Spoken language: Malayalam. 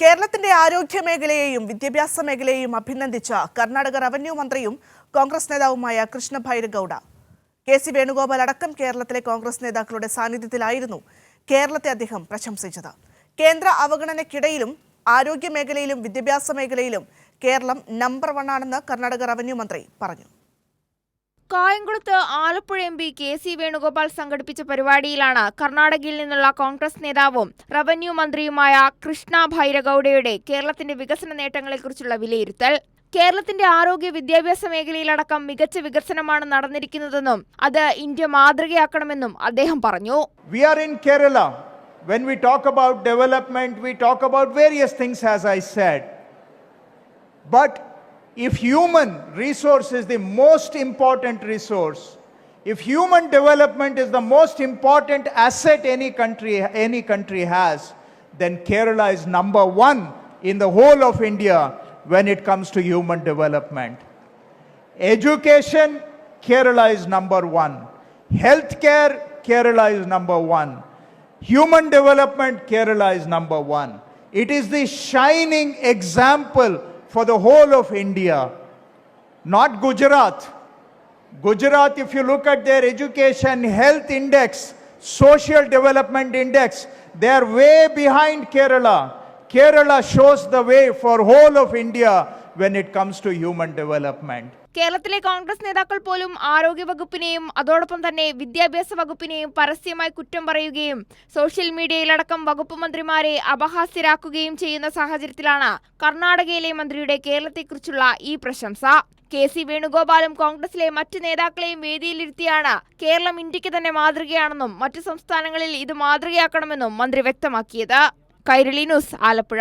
കേരളത്തിന്റെ ആരോഗ്യ മേഖലയെയും വിദ്യാഭ്യാസ മേഖലയെയും അഭിനന്ദിച്ച കർണാടക റവന്യൂ മന്ത്രിയും കോൺഗ്രസ് നേതാവുമായ കൃഷ്ണ ഭൈരഗൌഡ. കെ.സി. വേണുഗോപാൽ അടക്കം കേരളത്തിലെ കോൺഗ്രസ് നേതാക്കളുടെ സാന്നിധ്യത്തിലായിരുന്നു കേരളത്തെ അദ്ദേഹം പ്രശംസിച്ചത്. കേന്ദ്ര അവഗണനയ്ക്കിടയിലും ആരോഗ്യ മേഖലയിലും വിദ്യാഭ്യാസ മേഖലയിലും കേരളം നമ്പർ 1 ആണെന്ന് കർണാടക റവന്യൂ മന്ത്രി പറഞ്ഞു. കായംകുളത്ത് Alappuzha M P K C. Venugopal സംഘടിപ്പിച്ച പരിപാടിയിലാണ് കർണാടകയിൽ നിന്നുള്ള കോൺഗ്രസ് നേതാവും റവന്യൂ മന്ത്രിയുമായ കൃഷ്ണ ഭൈരഗൌഡയുടെ കേരളത്തിന്റെ വികസന നേട്ടങ്ങളെക്കുറിച്ചുള്ള വിലയിരുത്തൽ. കേരളത്തിന്റെ ആരോഗ്യ വിദ്യാഭ്യാസ മേഖലയിലടക്കം മികച്ച വികസനമാണ് നടന്നിരിക്കുന്നതെന്നും അത് ഇന്ത്യ മാതൃകയാക്കണമെന്നും അദ്ദേഹം പറഞ്ഞു. We are in Kerala. When we talk about development, we talk about various things, as I said. But if human resource is the most important resource, if human development is the most important asset any country has, then Kerala is number 1 in the whole of India when it comes to human development. Education, Kerala is number 1. Healthcare, Kerala is number 1. Human development, Kerala is number 1. It is the shining example for the whole of India, not Gujarat. Gujarat, if you look at their education, health index, social development index, they are way behind Kerala. Kerala shows the way for whole of India when it comes to human development. കേരളത്തിലെ കോൺഗ്രസ് നേതാക്കൾ പോലും ആരോഗ്യ വകുപ്പിനെയും അതോടൊപ്പം തന്നെ വിദ്യാഭ്യാസ വകുപ്പിനെയും പരസ്യമായി കുറ്റം പറയുകയും സോഷ്യൽ മീഡിയയിലടക്കം വകുപ്പ് മന്ത്രിമാരെ അപഹാസ്യരാക്കുകയും ചെയ്യുന്ന സാഹചര്യത്തിലാണ് കർണാടകയിലെ മന്ത്രിയുടെ കേരളത്തെക്കുറിച്ചുള്ള ഈ പ്രശംസ. കെ.സി. വേണുഗോപാലും കോൺഗ്രസിലെ മറ്റ് നേതാക്കളെയും വേദിയിലിരുത്തിയാണ് കേരളം ഇന്ത്യക്ക് തന്നെ മാതൃകയാണെന്നും മറ്റു സംസ്ഥാനങ്ങളിൽ ഇത് മാതൃകയാക്കണമെന്നും മന്ത്രി വ്യക്തമാക്കിയത്. കൈരളി ന്യൂസ്, ആലപ്പുഴ.